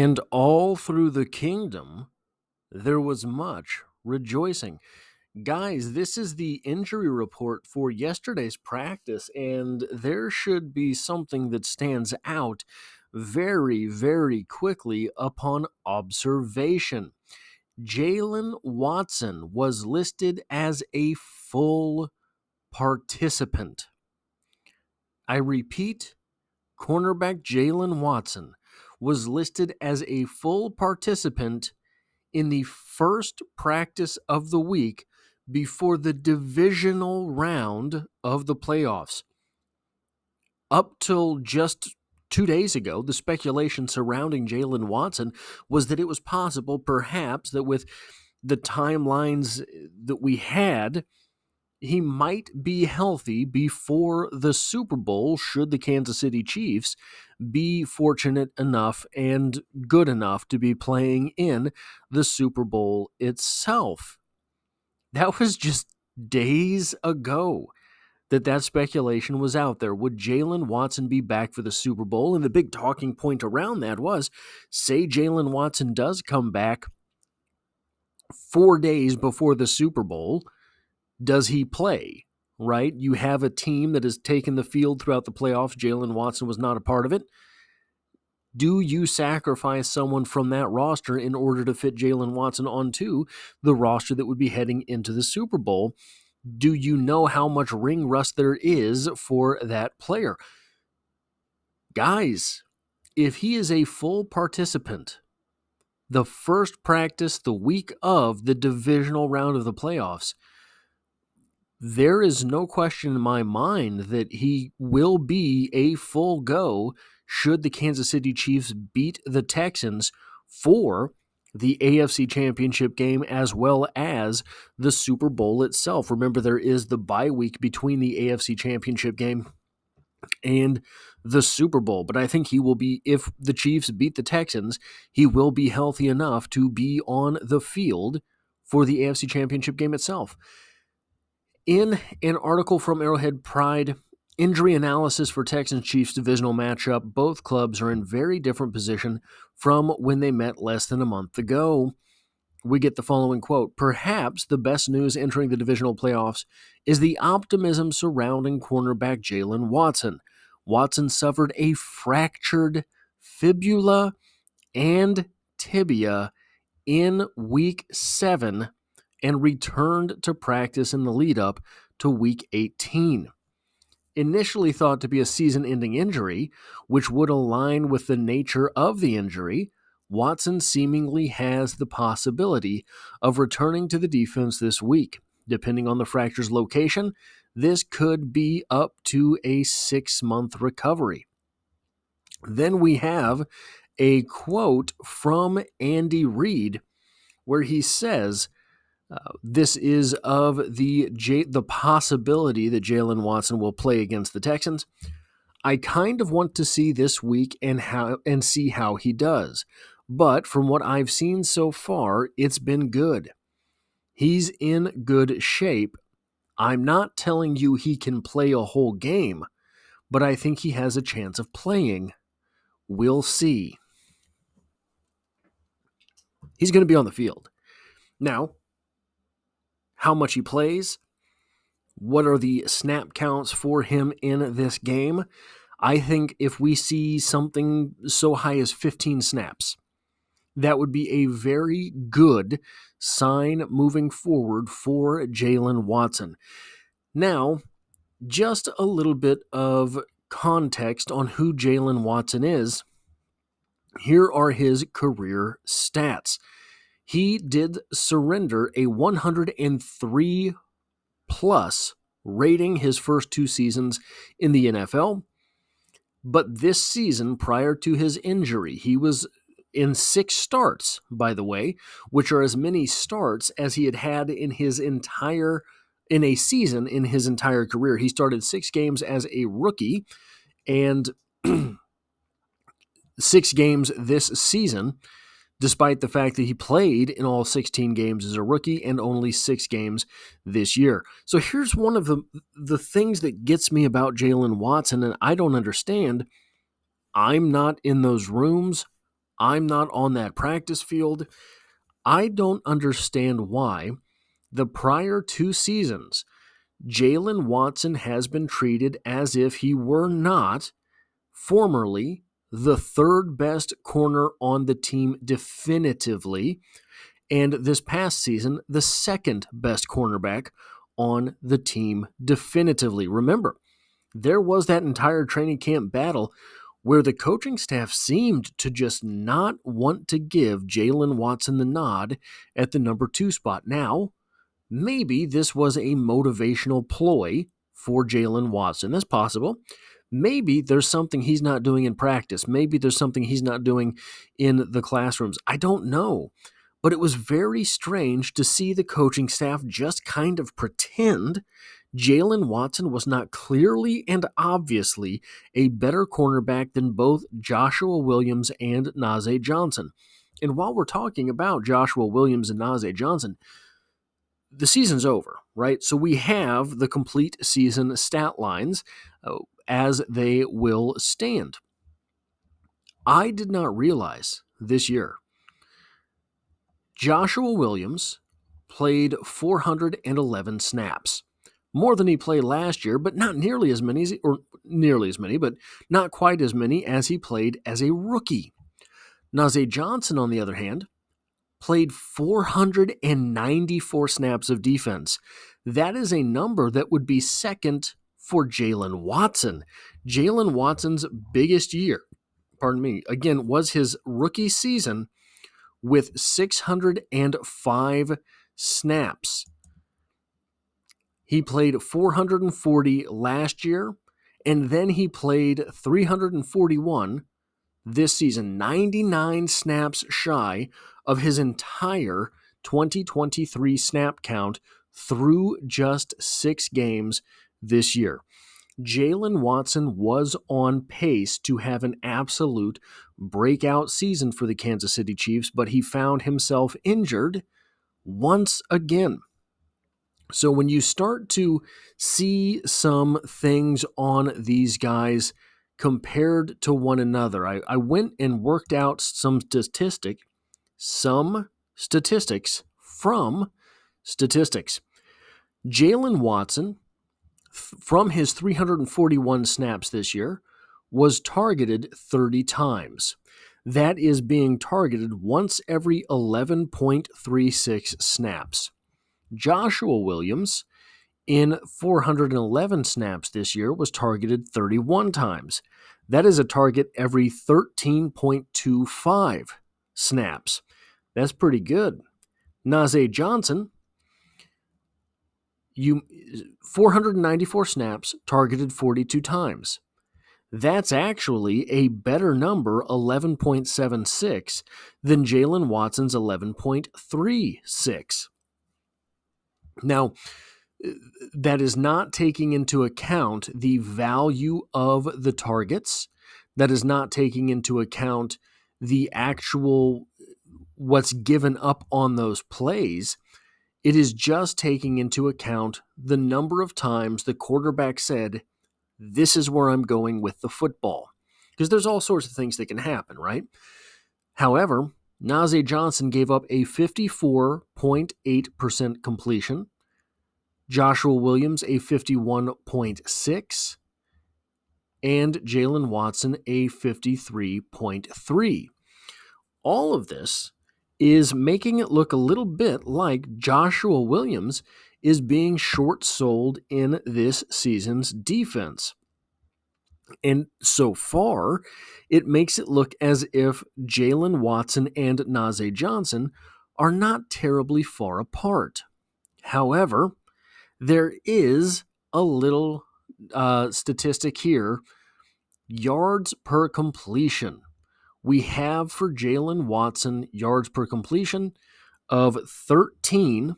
And all through the kingdom, there was much rejoicing. Guys, this is the injury report for yesterday's practice, and there should be something that stands out very, very quickly upon observation. Jaylen Watson was listed as a full participant. I repeat, cornerback Jaylen Watson was listed as a full participant in the first practice of the week before the divisional round of the playoffs. Up till just 2 days ago, the speculation surrounding Jaylen Watson was that it was possible, perhaps, that with the timelines that we had, he might be healthy before the Super Bowl should the Kansas City Chiefs be fortunate enough and good enough to be playing in the Super Bowl itself. That was just days ago that speculation was out there. Would Jaylen Watson be back for the Super Bowl? And the big talking point around that was, say Jaylen Watson does come back 4 days before the Super Bowl, does he play, right? You have a team that has taken the field throughout the playoffs. Jaylen Watson was not a part of it. Do you sacrifice someone from that roster in order to fit Jaylen Watson onto the roster that would be heading into the Super Bowl? Do you know how much ring rust there is for that player? Guys, if he is a full participant, the first practice the week of the divisional round of the playoffs, there is no question in my mind that he will be a full go should the Kansas City Chiefs beat the Texans for the AFC Championship game as well as the Super Bowl itself. Remember, there is the bye week between the AFC Championship game and the Super Bowl. But I think he will be, if the Chiefs beat the Texans, he will be healthy enough to be on the field for the AFC Championship game itself. In an article from Arrowhead Pride, injury analysis for Texans-Chiefs divisional matchup, both clubs are in very different position from when they met less than a month ago. We get the following quote: "Perhaps the best news entering the divisional playoffs is the optimism surrounding cornerback Jaylen Watson. Watson suffered a fractured fibula and tibia in Week 7 and returned to practice in the lead-up to Week 18. Initially thought to be a season-ending injury, which would align with the nature of the injury, Watson seemingly has the possibility of returning to the defense this week. Depending on the fracture's location, this could be up to a 6-month recovery." Then we have a quote from Andy Reid where he says, this is of the possibility that Jaylen Watson will play against the Texans. "I kind of want to see this week and see how he does. But from what I've seen so far, it's been good. He's in good shape. I'm not telling you he can play a whole game, but I think he has a chance of playing. We'll see." He's going to be on the field. Now, how much he plays, what are the snap counts for him in this game? I think if we see something so high as 15 snaps, that would be a very good sign moving forward for Jaylen Watson. Now, just a little bit of context on who Jaylen Watson is. Here are his career stats. He did surrender a 103-plus rating his first 2 seasons in the NFL. But this season, prior to his injury, he was in 6 starts, by the way, which are as many starts as he had in a season in his entire career. He started 6 games as a rookie and 6 games this season, despite the fact that he played in all 16 games as a rookie and only 6 games this year. So here's one of the things that gets me about Jaylen Watson, and I don't understand. I'm not in those rooms. I'm not on that practice field. I don't understand why the prior 2 seasons, Jaylen Watson has been treated as if he were not formerly the 3rd best corner on the team definitively, and this past season, the 2nd best cornerback on the team definitively. Remember, there was that entire training camp battle where the coaching staff seemed to just not want to give Jaylen Watson the nod at the number 2 spot. Now, maybe this was a motivational ploy for Jaylen Watson. That's possible. Maybe there's something he's not doing in practice. Maybe there's something he's not doing in the classrooms. I don't know. But it was very strange to see the coaching staff just kind of pretend Jaylen Watson was not clearly and obviously a better cornerback than both Joshua Williams and Najee Johnson. And while we're talking about Joshua Williams and Najee Johnson, the season's over, right? So we have the complete season stat lines as they will stand. I did not realize this year Joshua Williams played 411 snaps, more than he played last year, but not nearly as many, but not quite as many as he played as a rookie. Najee Johnson, on the other hand, played 494 snaps of defense. That is a number that would be second for Jaylen Watson. Jaylen Watson's biggest year, again, was his rookie season with 605 snaps. He played 440 last year, and then he played 341 this season, 99 snaps shy of his entire 2023 snap count through just 6 games this year. Jaylen Watson was on pace to have an absolute breakout season for the Kansas City Chiefs, but he found himself injured once again. So when you start to see some things on these guys compared to one another, I went and worked out some statistics from statistics. Jaylen Watson, from his 341 snaps this year, was targeted 30 times. That is being targeted once every 11.36 snaps. Joshua Williams, in 411 snaps this year, was targeted 31 times. That is a target every 13.25 snaps. That's pretty good. Najee Johnson, 494 snaps, targeted 42 times. That's actually a better number, 11.76, than Jaylen Watson's 11.36. Now, that is not taking into account the value of the targets. That is not taking into account the actual what's given up on those plays. It is just taking into account the number of times the quarterback said, this is where I'm going with the football. Because there's all sorts of things that can happen, right? However, Najee Johnson gave up a 54.8% completion. Joshua Williams a 51.6%. And Jaylen Watson a 53.3%. All of this is making it look a little bit like Joshua Williams is being short-sold in this season's defense. And so far, it makes it look as if Jaylen Watson and Najee Johnson are not terribly far apart. However, there is a little statistic here. Yards per completion. We have for Jaylen Watson yards per completion of 13.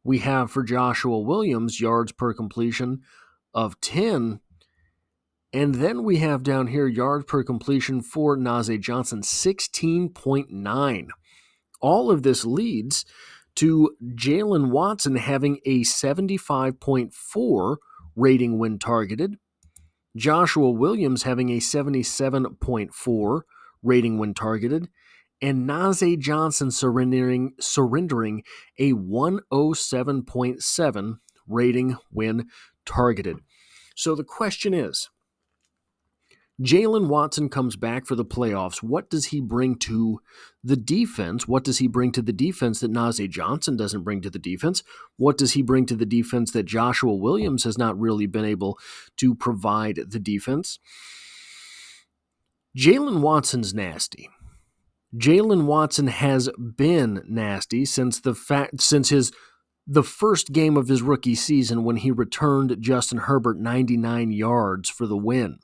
We have for Joshua Williams yards per completion of 10. And then we have down here yards per completion for Najee Johnson, 16.9. All of this leads to Jaylen Watson having a 75.4 rating when targeted, Joshua Williams having a 77.4 rating when targeted, and Najee Johnson surrendering a 107.7 rating when targeted. So the question is, Jaylen Watson comes back for the playoffs. What does he bring to the defense? What does he bring to the defense that Najee Johnson doesn't bring to the defense? What does he bring to the defense that Joshua Williams has not really been able to provide the defense? Jaylen Watson's nasty. Jaylen Watson has been nasty since the first game of his rookie season when he returned Justin Herbert 99 yards for the win.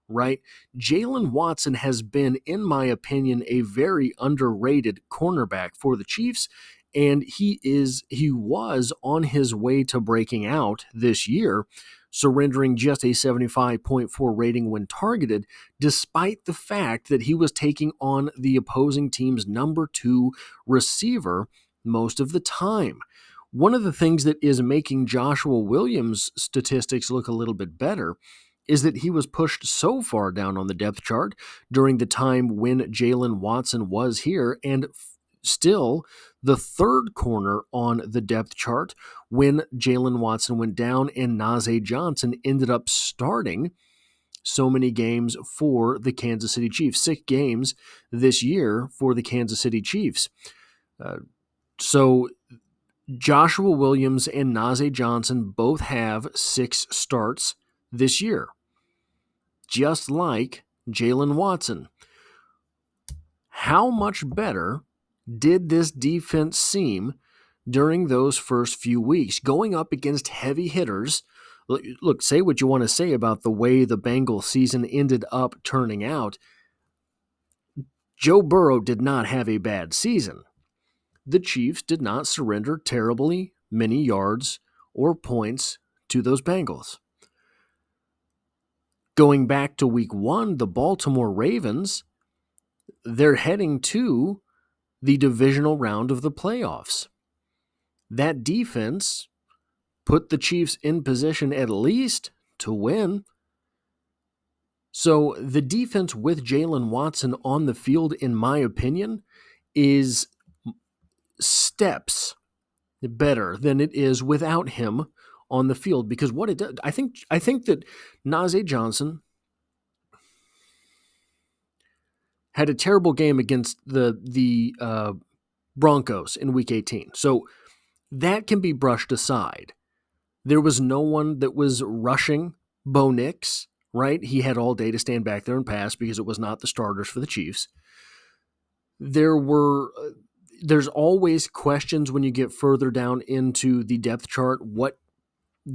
Right? Jaylen Watson has been, in my opinion, a very underrated cornerback for the Chiefs, and he was on his way to breaking out this year, surrendering just a 75.4 rating when targeted, despite the fact that he was taking on the opposing team's number 2 receiver most of the time. One of the things that is making Joshua Williams' statistics look a little bit better is that he was pushed so far down on the depth chart during the time when Jaylen Watson was here, and still the third corner on the depth chart when Jaylen Watson went down and Najee Johnson ended up starting so many games for the Kansas City Chiefs. 6 games this year for the Kansas City Chiefs. So Joshua Williams and Najee Johnson both have 6 starts this year, just like Jaylen Watson. How much better did this defense seem during those first few weeks, going up against heavy hitters? Look, say what you want to say about the way the Bengals season ended up turning out. Joe Burrow did not have a bad season. The Chiefs did not surrender terribly many yards or points to those Bengals. Going back to week 1, the Baltimore Ravens, they're heading to the divisional round of the playoffs. That defense put the Chiefs in position at least to win. So the defense with Jaylen Watson on the field, in my opinion, is steps better than it is without him on the field, because what it does, I think that Najee Johnson had a terrible game against the Broncos in Week 18, so that can be brushed aside. There was no one that was rushing Bo Nix, right? He had all day to stand back there and pass because it was not the starters for the Chiefs. There's always questions when you get further down into the depth chart, what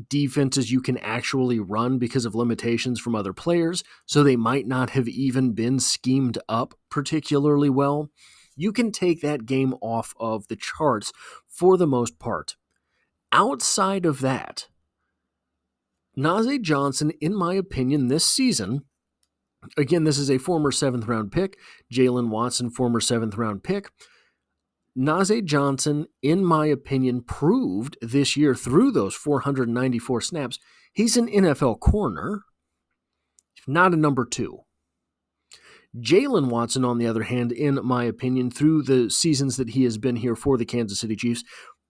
defenses you can actually run because of limitations from other players, so they might not have even been schemed up particularly well. You can take that game off of the charts for the most part. Outside of that, Najee Johnson, in my opinion, this season, again, this is a former 7th round pick, Jaylen Watson, former 7th round pick. Najee Johnson, in my opinion, proved this year through those 494 snaps, he's an NFL corner, not a number 2. Jaylen Watson, on the other hand, in my opinion, through the seasons that he has been here for the Kansas City Chiefs,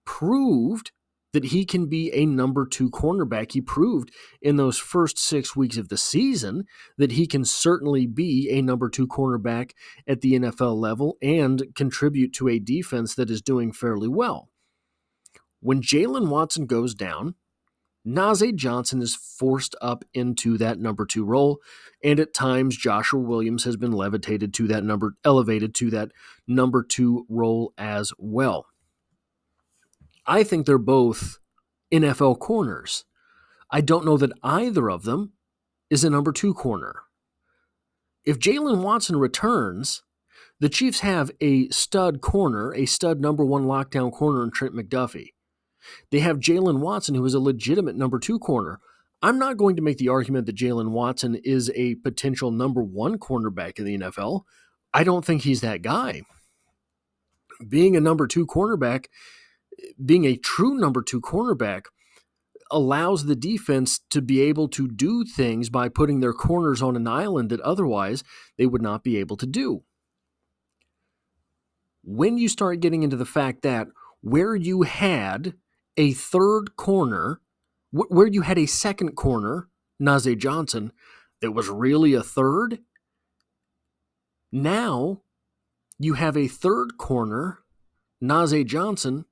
proved that he can be a number 2 cornerback. He proved in those first 6 weeks of the season that he can certainly be a number 2 cornerback at the NFL level and contribute to a defense that is doing fairly well. When Jaylen Watson goes down, Najee Johnson is forced up into that number 2 role, and at times Joshua Williams has been elevated to that number 2 role as well. I think they're both NFL corners. I don't know that either of them is a number 2 corner. If Jaylen Watson returns, the Chiefs have a stud corner, a stud number 1 lockdown corner in Trent McDuffie. They have Jaylen Watson, who is a legitimate number 2 corner. I'm not going to make the argument that Jaylen Watson is a potential number 1 cornerback in the NFL. I don't think he's that guy. Being a number 2 cornerback, being a true number 2 cornerback, allows the defense to be able to do things by putting their corners on an island that otherwise they would not be able to do. When you start getting into the fact that where you had a third corner, where you had a second corner, Nazeeh Johnson, that was really a third, now you have a third corner, Nazeeh Johnson,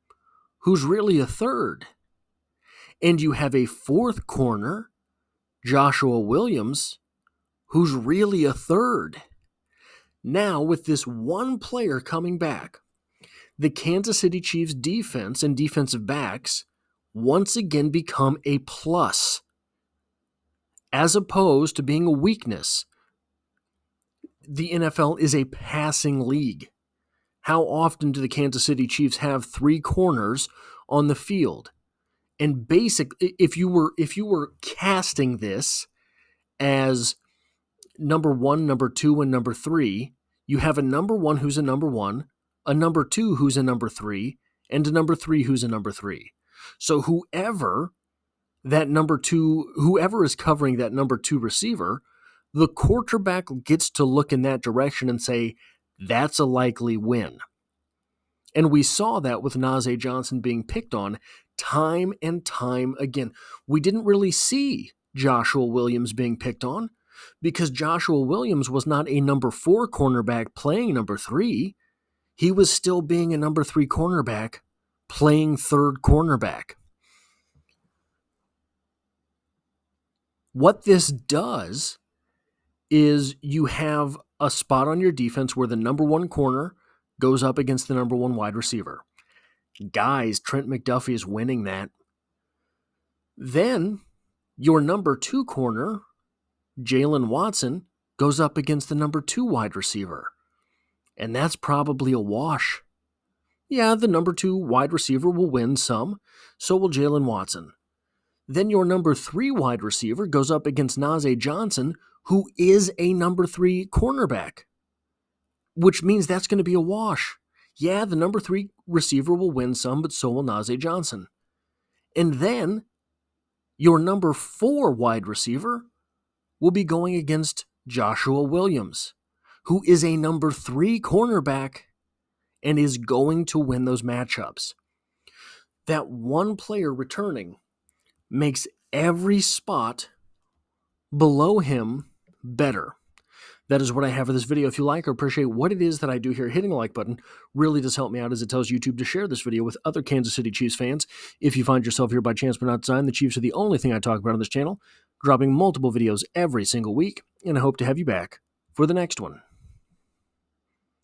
who's really a third. And you have a fourth corner, Joshua Williams, who's really a third. Now, with this one player coming back, the Kansas City Chiefs defense and defensive backs once again become a plus, as opposed to being a weakness. The NFL is a passing league. How often do the Kansas City Chiefs have three corners on the field? And if you were casting this as number 1, number 2, and number 3, you have a number 1 who's a number 1, a number 2 who's a number 3, and a number 3 who's a number 3. So whoever is covering that number 2 receiver, the quarterback gets to look in that direction and say, that's a likely win. And we saw that with Nazeeh Johnson being picked on time and time again. We didn't really see Joshua Williams being picked on because Joshua Williams was not a number 4 cornerback playing number 3. He was still being a number 3 cornerback playing third cornerback. What this does is you have a spot on your defense where the number 1 corner goes up against the number 1 wide receiver. Guys, Trent McDuffie is winning that. Then your number 2 corner, Jaylen Watson, goes up against the number 2 wide receiver. And that's probably a wash. Yeah, the number 2 wide receiver will win some, so will Jaylen Watson. Then your number 3 wide receiver goes up against Nazeeh Johnson, who is a number 3 cornerback, which means that's going to be a wash. Yeah, the number 3 receiver will win some, but so will Nazeeh Johnson. And then your number 4 wide receiver will be going against Joshua Williams, who is a number 3 cornerback and is going to win those matchups. That one player returning makes every spot below him better. That is what I have for this video. If you like or appreciate what it is that I do here, hitting the like button really does help me out as it tells YouTube to share this video with other Kansas City Chiefs fans. If you find yourself here by chance but not design, the Chiefs are the only thing I talk about on this channel, dropping multiple videos every single week, and I hope to have you back for the next one.